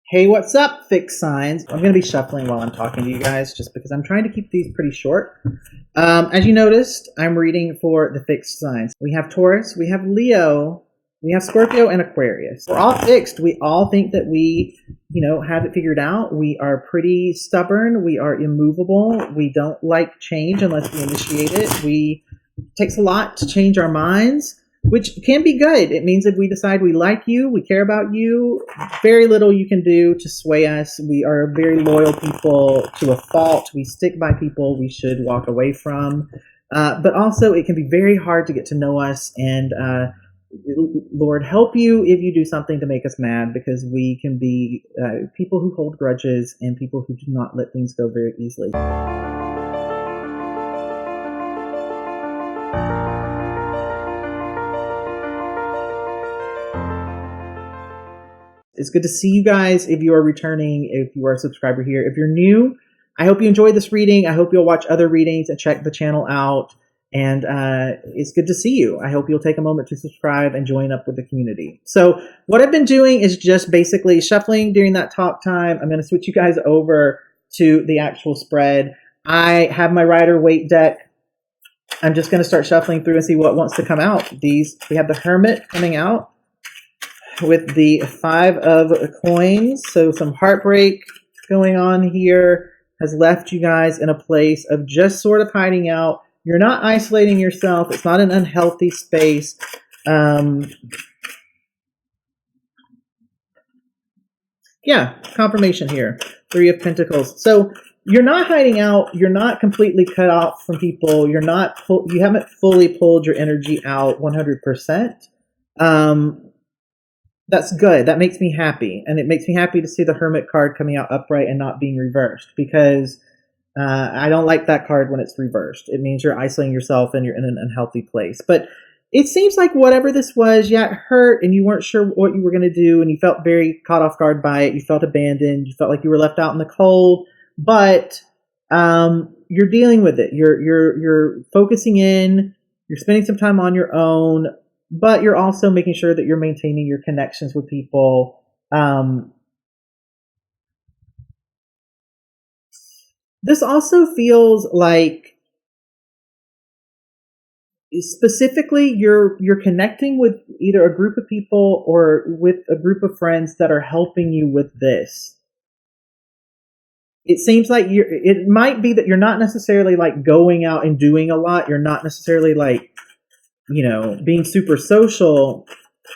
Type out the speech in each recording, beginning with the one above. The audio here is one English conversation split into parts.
Hey, what's up, fixed signs? I'm going to be shuffling while I'm talking to you guys just because I'm trying to keep these pretty short. As you noticed, I'm reading for the fixed signs. We have Taurus, we have Leo, we have Scorpio, and Aquarius. We're all fixed. We all think that we, have it figured out. We are pretty stubborn. We are immovable. We don't like change unless we initiate it. It takes a lot to change our minds, which can be good. It means if we decide we like you, we care about you, very little you can do to sway us. We are very loyal people to a fault. We stick by people we should walk away from. But also it can be very hard to get to know us, and Lord help you if you do something to make us mad, because we can be people who hold grudges and people who do not let things go very easily. It's good to see you guys. If you are returning, if you are a subscriber here, if you're new, I hope you enjoyed this reading. I hope you'll watch other readings and check the channel out. And it's good to see you. I hope you'll take a moment to subscribe and join up with the community. So what I've been doing is just basically shuffling during that talk time. I'm going to switch you guys over to the actual spread. I have my Rider-Waite deck. I'm just going to start shuffling through and see what wants to come out. We have the Hermit coming out with the 5 of coins. So some heartbreak going on here has left you guys in a place of just sort of hiding out. You're not isolating yourself. It's not an unhealthy space. Yeah, confirmation here. 3 of Pentacles. So you're not hiding out. You're not completely cut off from people. You haven't fully pulled your energy out 100%. That's good. That makes me happy. And it makes me happy to see the Hermit card coming out upright and not being reversed, because I don't like that card when it's reversed. It means you're isolating yourself and you're in an unhealthy place. But it seems like whatever this was, it hurt and you weren't sure what you were going to do, and you felt very caught off guard by it. You felt abandoned. You felt like you were left out in the cold. But you're dealing with it. You're focusing in. You're spending some time on your own. But you're also making sure that you're maintaining your connections with people. This also feels like specifically you're connecting with either a group of people or with a group of friends that are helping you with this. It seems like it might be that you're not necessarily like going out and doing a lot. You're not necessarily like, being super social.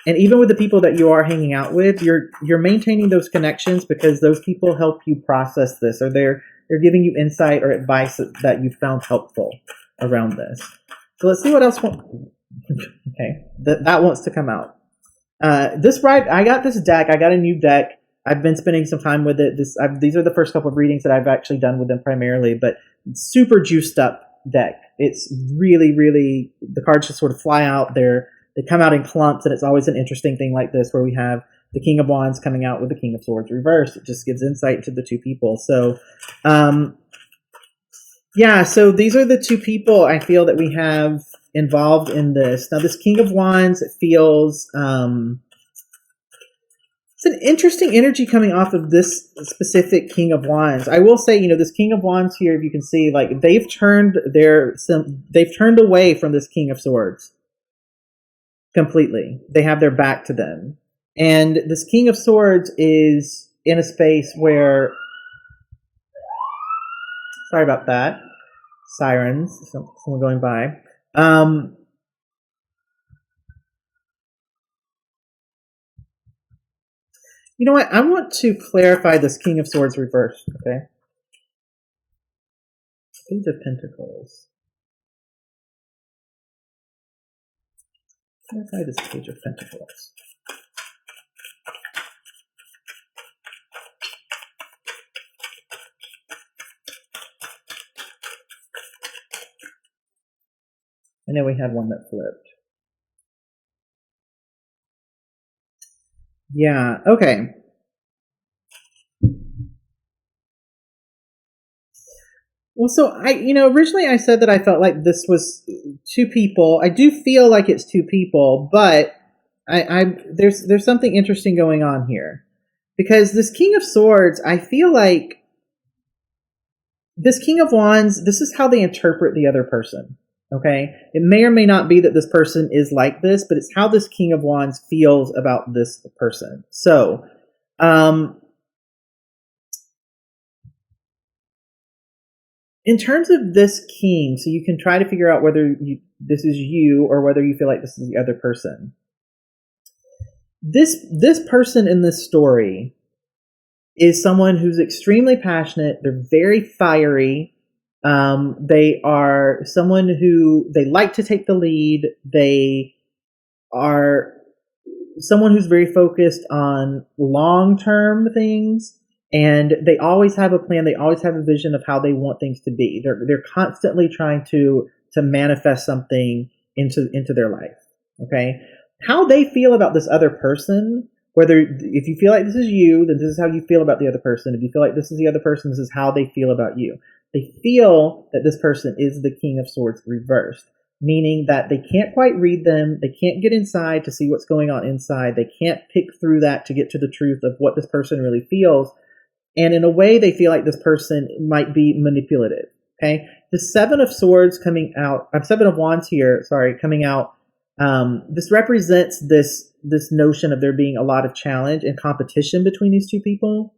And even with the people that you are hanging out with, you're maintaining those connections because those people help you process this, or they're giving you insight or advice that you found helpful around this. So let's see what else. Okay, that wants to come out. I got this deck. I got a new deck. I've been spending some time with it. These are the first couple of readings that I've actually done with them primarily, but super juiced up deck. It's really, really, the cards just sort of fly out there. They come out in clumps, and it's always an interesting thing like this where we have the King of Wands coming out with the King of Swords reversed. It just gives insight to the two people. So, so these are the two people I feel that we have involved in this. Now, this King of Wands, it feels, it's an interesting energy coming off of this specific King of Wands. I will say, this King of Wands here, if you can see, like they've turned away from this King of Swords completely. They have their back to them. And this King of Swords is in a space where, sorry about that, sirens, someone going by. You know what? I want to clarify this King of Swords reversed, okay? Page of Pentacles. Clarify this Page of Pentacles. I know we had one that flipped. Yeah, okay. Well, so originally I said that I felt like this was two people. I do feel like it's two people, but there's something interesting going on here. Because this King of Swords, I feel like this King of Wands, this is how they interpret the other person. Okay? It may or may not be that this person is like this, but it's how this King of Wands feels about this person. So, in terms of this king, so you can try to figure out whether this is you or whether you feel like this is the other person. This person in this story is someone who's extremely passionate. They're very fiery. They are someone who, they like to take the lead. They are someone who's very focused on long-term things, and they always have a plan. They always have a vision of how they want things to be. They're constantly trying to manifest something into their life. Okay? How they feel about this other person, whether if you feel like this is you, then this is how you feel about the other person. If you feel like this is the other person, this is how they feel about you. They feel that this person is the King of Swords reversed, meaning that they can't quite read them. They can't get inside to see what's going on inside. They can't pick through that to get to the truth of what this person really feels. And in a way, they feel like this person might be manipulative. Okay, the Seven of Swords coming out, Seven of Wands here, coming out. This represents this notion of there being a lot of challenge and competition between these two people.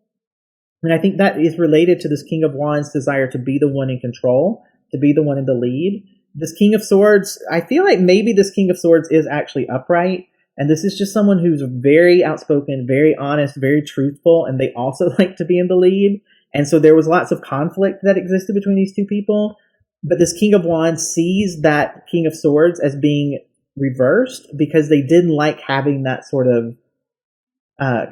And I think that is related to this King of Wands' desire to be the one in control, to be the one in the lead. This King of Swords, I feel like maybe this King of Swords is actually upright. And this is just someone who's very outspoken, very honest, very truthful. And they also like to be in the lead. And so there was lots of conflict that existed between these two people. But this King of Wands sees that King of Swords as being reversed because they didn't like having that sort of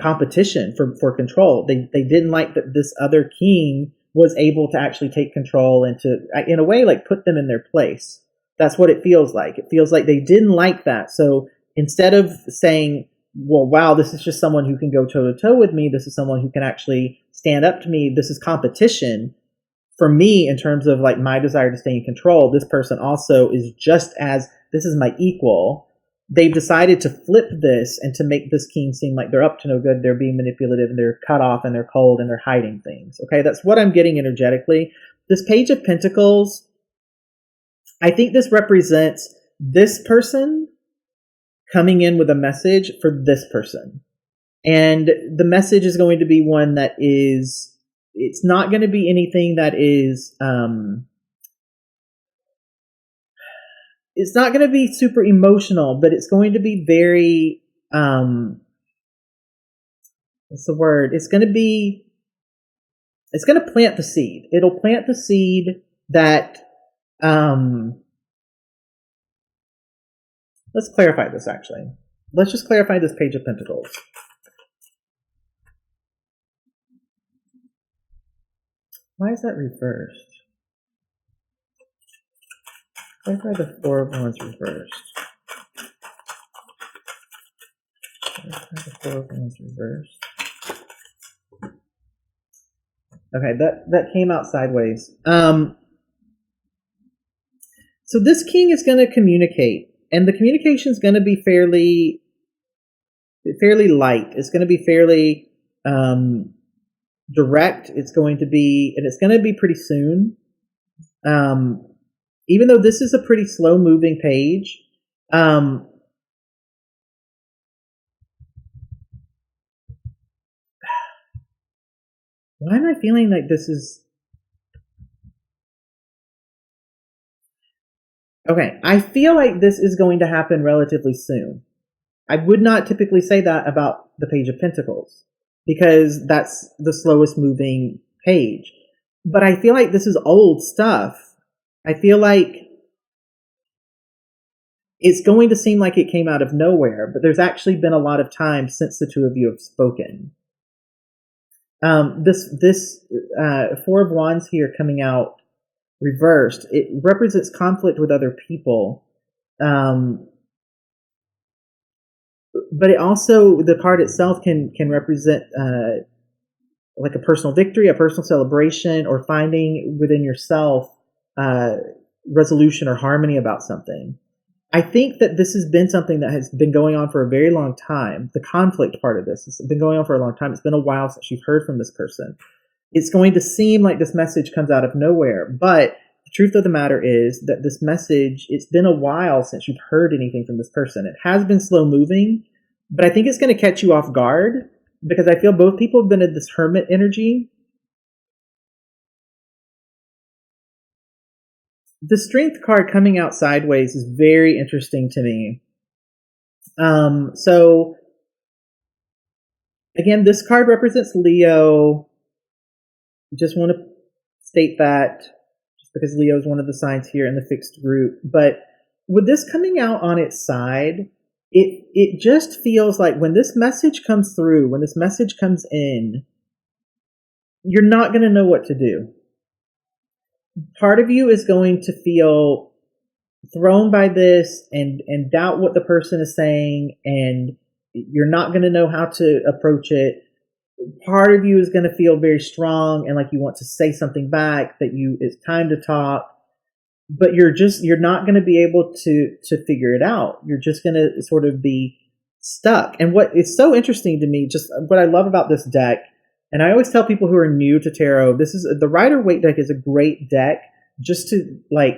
competition for control. They didn't like that this other king was able to actually take control and to, in a way, like put them in their place. That's what it feels like. It feels like they didn't like that. So instead of saying, well, wow, this is just someone who can go toe to toe with me, this is someone who can actually stand up to me, this is competition. For me, in terms of like my desire to stay in control, this person also is just as, this is my equal. They've decided to flip this and to make this king seem like they're up to no good, they're being manipulative, and they're cut off, and they're cold, and they're hiding things. Okay, that's what I'm getting energetically. This Page of Pentacles, I think this represents this person coming in with a message for this person. And the message is going to be one that is, it's not going to be anything that is, it's not going to be super emotional, but it's going to be very, what's the word? It's going to plant the seed. It'll plant the seed that, let's clarify this actually. Let's just clarify this Page of Pentacles. Why is that reversed? Clarify the Four of Wands reversed. Clarify the Four of Wands reversed. Okay, that came out sideways. So this king is going to communicate, and the communication is going to be fairly light. It's going to be fairly direct. It's going to be pretty soon. Even though this is a pretty slow moving page, why am I feeling like this is... Okay, I feel like this is going to happen relatively soon. I would not typically say that about the Page of Pentacles, because that's the slowest moving page. But I feel like this is old stuff. I feel like it's going to seem like it came out of nowhere, but there's actually been a lot of time since the two of you have spoken. This Four of Wands here coming out reversed, it represents conflict with other people. But it also, the card itself can represent like a personal victory, a personal celebration, or finding within yourself resolution or harmony about something. I think that this has been something that has been going on for a very long time. The conflict part of this has been going on for a long time. It's been a while since you've heard from this person. It's going to seem like this message comes out of nowhere, but the truth of the matter is that this message, it's been a while since you've heard anything from this person. It has been slow moving, but I think it's going to catch you off guard because I feel both people have been in this hermit energy. The Strength card coming out sideways is very interesting to me. So again, this card represents Leo. Just want to state that just because Leo is one of the signs here in the fixed group. But with this coming out on its side, it just feels like when this message comes through, when this message comes in, you're not going to know what to do. Part of you is going to feel thrown by this and doubt what the person is saying, and you're not going to know how to approach it. Part of you is going to feel very strong and like you want to say something back, that it's time to talk, but you're not going to be able to figure it out. You're just going to sort of be stuck. And what is so interesting to me, just what I love about this deck, and I always tell people who are new to tarot, the Rider-Waite deck is a great deck just to, like,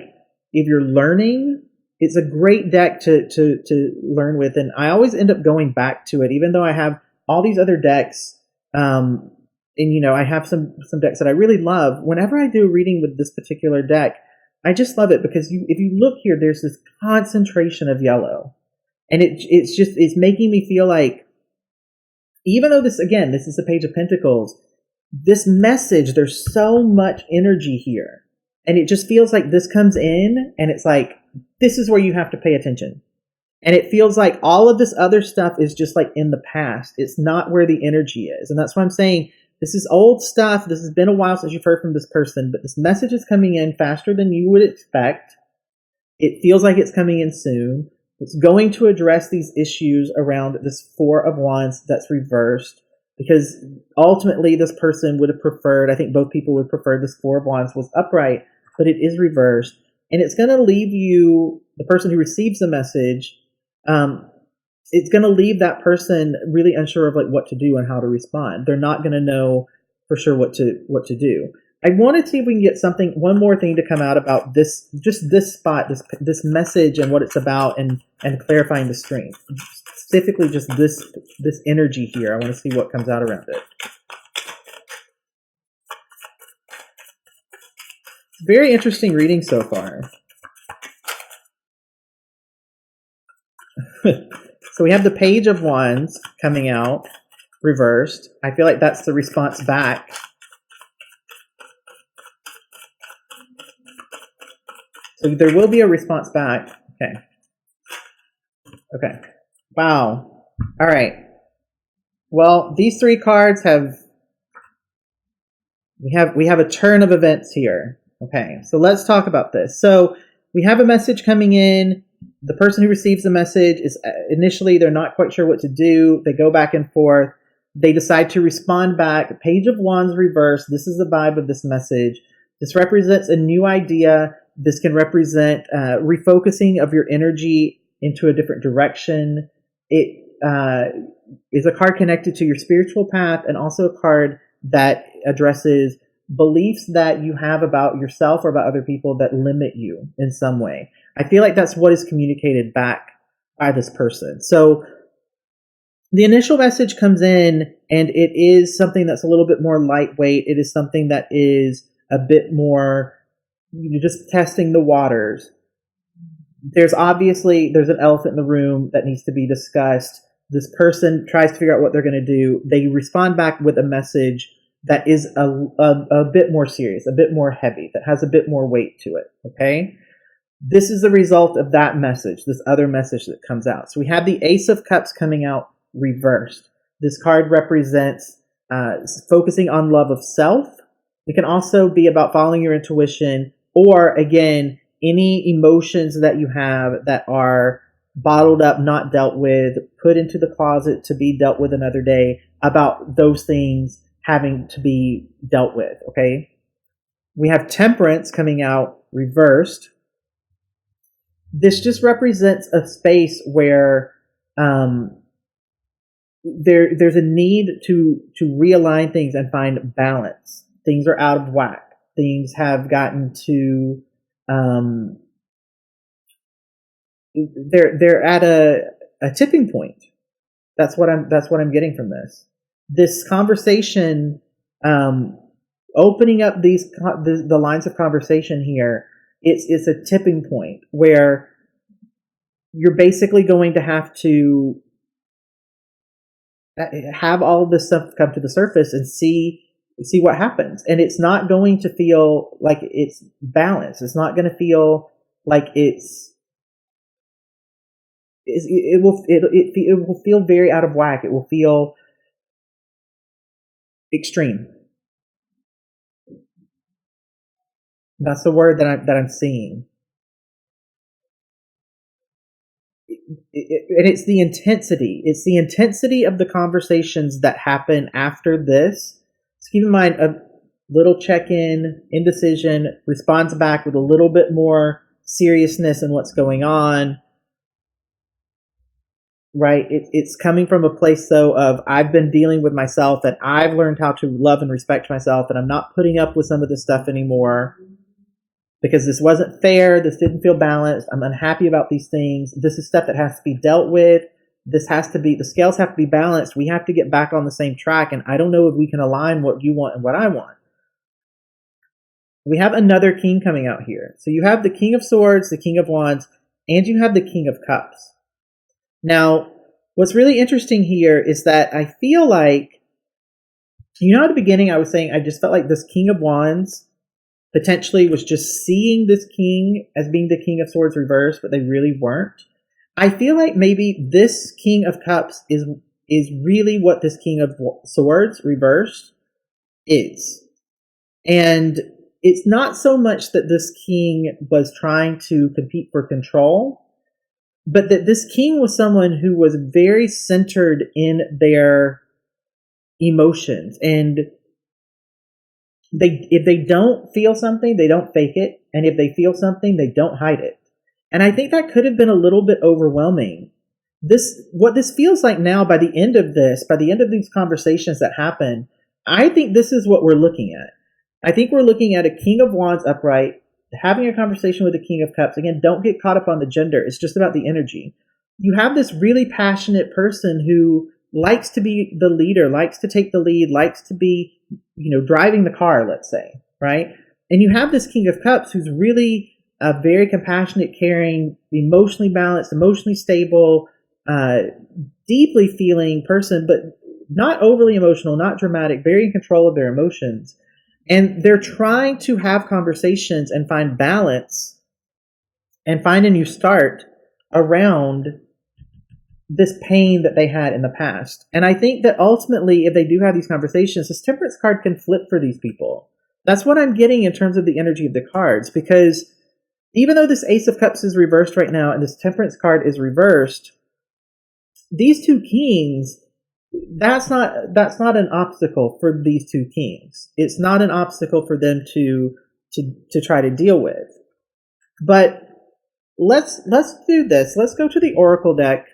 if you're learning, it's a great deck to learn with. And I always end up going back to it, even though I have all these other decks. And I have some decks that I really love. Whenever I do a reading with this particular deck, I just love it because if you look here, there's this concentration of yellow, and it's making me feel like, even though this is the Page of Pentacles, this message, there's so much energy here, and it just feels like this comes in, and it's like, this is where you have to pay attention. And it feels like all of this other stuff is just like in the past. It's not where the energy is. And that's why I'm saying this is old stuff. This has been a while since you've heard from this person, but this message is coming in faster than you would expect. It feels like it's coming in soon. It's going to address these issues around this Four of Wands that's reversed, because ultimately this person would have preferred, I think both people would prefer this Four of Wands was upright, but it is reversed. And it's going to leave you, the person who receives the message, it's going to leave that person really unsure of like what to do and how to respond. They're not going to know for sure what to do. I want to see if we can get one more thing to come out about this, just this spot, this message and what it's about, and clarifying the strength. Specifically just this energy here. I want to see what comes out around it. Very interesting reading so far. So we have the Page of Wands coming out reversed. I feel like that's the response back. So there will be a response back. Okay. Wow. All right. Well, these three cards we have a turn of events here. Okay. So let's talk about this. So we have a message coming in. The person who receives the message is initially, they're not quite sure what to do. They go back and forth. They decide to respond back. Page of Wands reversed. This is the vibe of this message. This represents a new idea. This can represent refocusing of your energy into a different direction. It is a card connected to your spiritual path, and also a card that addresses beliefs that you have about yourself or about other people that limit you in some way. I feel like that's what is communicated back by this person. So the initial message comes in, and it is something that's a little bit more lightweight. It is something that is a bit more, just testing the waters. There's an elephant in the room that needs to be discussed. This person tries to figure out what they're going to do. They respond back with a message that is a bit more serious, a bit more heavy, that has a bit more weight to it. Okay? This is the result of that message, this other message that comes out. So we have the Ace of Cups coming out reversed. This card represents focusing on love of self. It can also be about following your intuition, or again, any emotions that you have that are bottled up, not dealt with, put into the closet to be dealt with another day, about those things having to be dealt with. Okay. We have Temperance coming out reversed. this just represents a space where there's a need to realign things and find balance. Things are out of whack. Things have gotten to they're at a tipping point. That's what I'm getting from this. This conversation, opening up the lines of conversation here. It's a tipping point where you're basically going to have to have all of this stuff come to the surface and see what happens. And it's not going to feel like it's balanced. It's not going to feel like it will feel very out of whack. It will feel extreme. That's the word that I'm seeing. And it's the intensity. It's the intensity of the conversations that happen after this. So keep in mind, a little check-in, indecision, responds back with a little bit more seriousness in what's going on. Right? It's coming from a place, though, of I've been dealing with myself, and I've learned how to love and respect myself, and I'm not putting up with some of this stuff anymore. Because this wasn't fair, this didn't feel balanced, I'm unhappy about these things. This is stuff that has to be dealt with. The scales have to be balanced. We have to get back on the same track, and I don't know if we can align what you want and what I want. We have another king coming out here. So you have the King of Swords, the King of Wands, and you have the King of Cups. Now, what's really interesting here is that I feel like, at the beginning I was saying I just felt like this King of Wands potentially was just seeing this king as being the King of Swords reversed, but they really weren't. I feel like maybe this King of Cups is really what this King of Swords reversed is. And it's not so much that this king was trying to compete for control, but that this king was someone who was very centered in their emotions. And if they don't feel something, they don't fake it. And if they feel something, they don't hide it. And I think that could have been a little bit overwhelming. What this feels like now, by the end of these conversations that happen, I think this is what we're looking at. I think we're looking at a King of Wands upright, having a conversation with the King of Cups. Again, don't get caught up on the gender. It's just about the energy. You have this really passionate person who likes to be the leader, likes to take the lead, likes to be, driving the car, let's say, right? And you have this King of Cups who's really a very compassionate, caring, emotionally balanced, emotionally stable, deeply feeling person, but not overly emotional, not dramatic, very in control of their emotions. And they're trying to have conversations and find balance and find a new start around this pain that they had in the past. And I think that ultimately, if they do have these conversations, this Temperance card can flip for these people. That's what I'm getting in terms of the energy of the cards, because even though this Ace of Cups is reversed right now and this Temperance card is reversed, these two kings, that's not an obstacle for these two kings. It's not an obstacle for them to try to deal with. But let's do this. Let's go to the Oracle deck.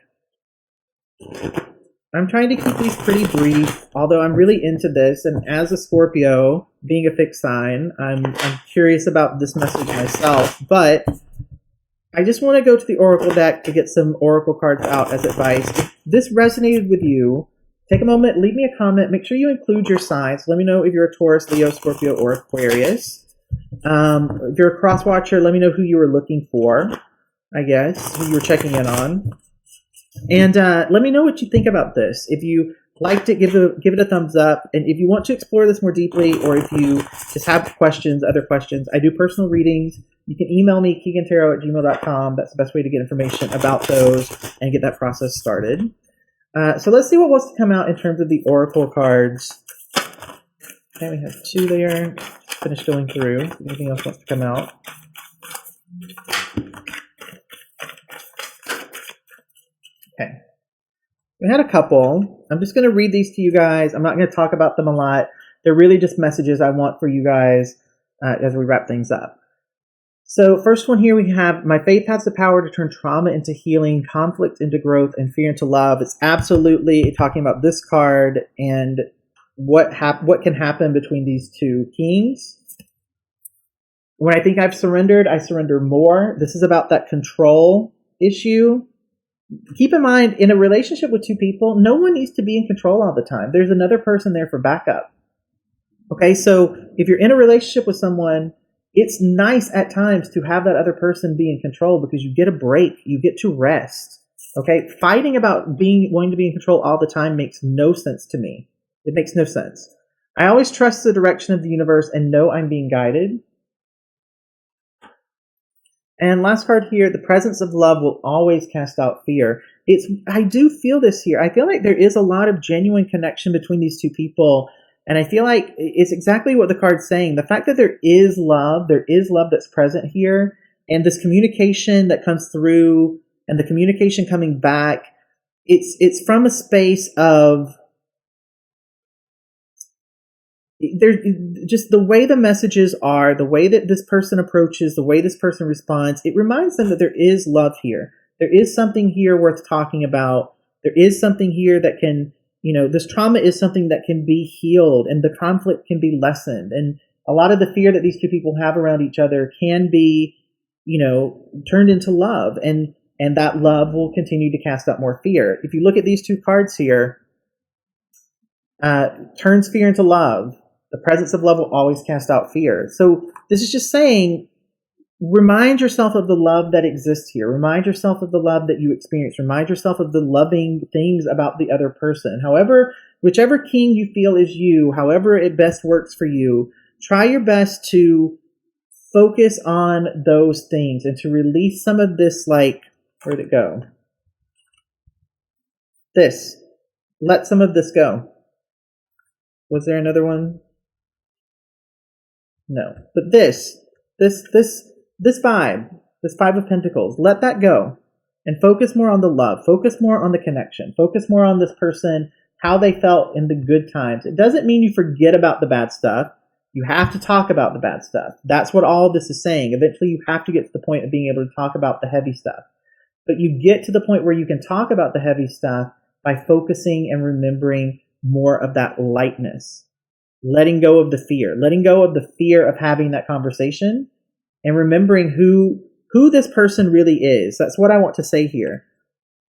I'm trying to keep these pretty brief, although I'm really into this. And as a Scorpio, being a fixed sign, I'm curious about this message myself. But I just want to go to the Oracle deck to get some Oracle cards out as advice. If this resonated with you, take a moment, leave me a comment. Make sure you include your signs. Let me know if you're a Taurus, Leo, Scorpio, or Aquarius. If you're a crosswatcher, let me know who you were looking for, I guess, who you were checking in on. And let me know what you think about this. If you liked it, give it a thumbs up. And if you want to explore this more deeply, or if you just have other questions, I do personal readings. You can email me, KeaghanTarot@gmail.com. That's the best way to get information about those and get that process started. So let's see what wants to come out in terms of the Oracle cards. Okay, we have two there. Finish going through. Anything else wants to come out? Okay. We had a couple. I'm just going to read these to you guys. I'm not going to talk about them a lot. They're really just messages I want for you guys as we wrap things up. So first one here we have, my faith has the power to turn trauma into healing, conflict into growth, and fear into love. It's absolutely talking about this card and what can happen between these two kings. When I think I've surrendered, I surrender more. This is about that control issue. Keep in mind, in a relationship with two people, no one needs to be in control all the time. There's another person there for backup. Okay, so if you're in a relationship with someone, it's nice at times to have that other person be in control because you get a break, you get to rest. Okay, fighting about wanting to be in control all the time makes no sense to me. It makes no sense. I always trust the direction of the universe and know I'm being guided. And last card here, the presence of love will always cast out fear. I do feel this here. I feel like there is a lot of genuine connection between these two people. And I feel like it's exactly what the card's saying. The fact that there is love that's present here, and this communication that comes through and the communication coming back, it's from a space of, there's just the way the messages are, the way that this person approaches, the way this person responds, it reminds them that there is love here. There is something here worth talking about. There is something here that can, this trauma is something that can be healed and the conflict can be lessened. And a lot of the fear that these two people have around each other can be, turned into love. And that love will continue to cast out more fear. If you look at these two cards here, turns fear into love. The presence of love will always cast out fear. So this is just saying, remind yourself of the love that exists here. Remind yourself of the love that you experience. Remind yourself of the loving things about the other person. However, whichever king you feel is you, however it best works for you, try your best to focus on those things and to release some of this, where'd it go? Let some of this go. Was there another one? No. But this vibe, this Five of Pentacles, let that go and focus more on the love. Focus more on the connection. Focus more on this person, how they felt in the good times. It doesn't mean you forget about the bad stuff. You have to talk about the bad stuff. That's what all of this is saying. Eventually you have to get to the point of being able to talk about the heavy stuff. But you get to the point where you can talk about the heavy stuff by focusing and remembering more of that lightness. Letting go of the fear of having that conversation, and remembering who this person really is. That's what I want to say here.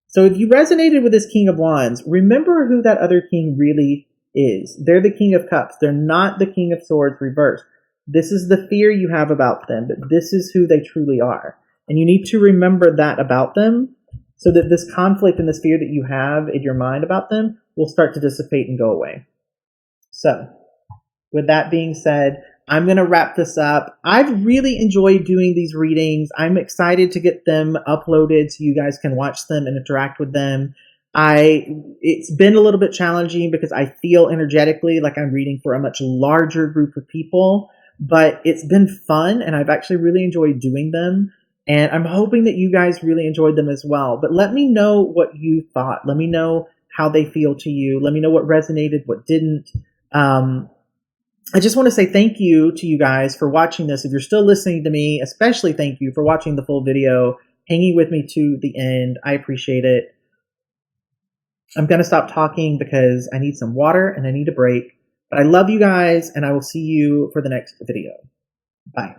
So if you resonated with this King of Wands, remember who that other king really is. They're the King of Cups. They're not the King of Swords reversed. This is the fear you have about them, but this is who they truly are. And you need to remember that about them so that this conflict and this fear that you have in your mind about them will start to dissipate and go away. So, with that being said, I'm going to wrap this up. I've really enjoyed doing these readings. I'm excited to get them uploaded so you guys can watch them and interact with them. It's been a little bit challenging because I feel energetically like I'm reading for a much larger group of people, but it's been fun and I've actually really enjoyed doing them. And I'm hoping that you guys really enjoyed them as well. But let me know what you thought. Let me know how they feel to you. Let me know what resonated, what didn't. I just want to say thank you to you guys for watching this. If you're still listening to me, especially thank you for watching the full video, hanging with me to the end. I appreciate it. I'm going to stop talking because I need some water and I need a break. But I love you guys and I will see you for the next video. Bye.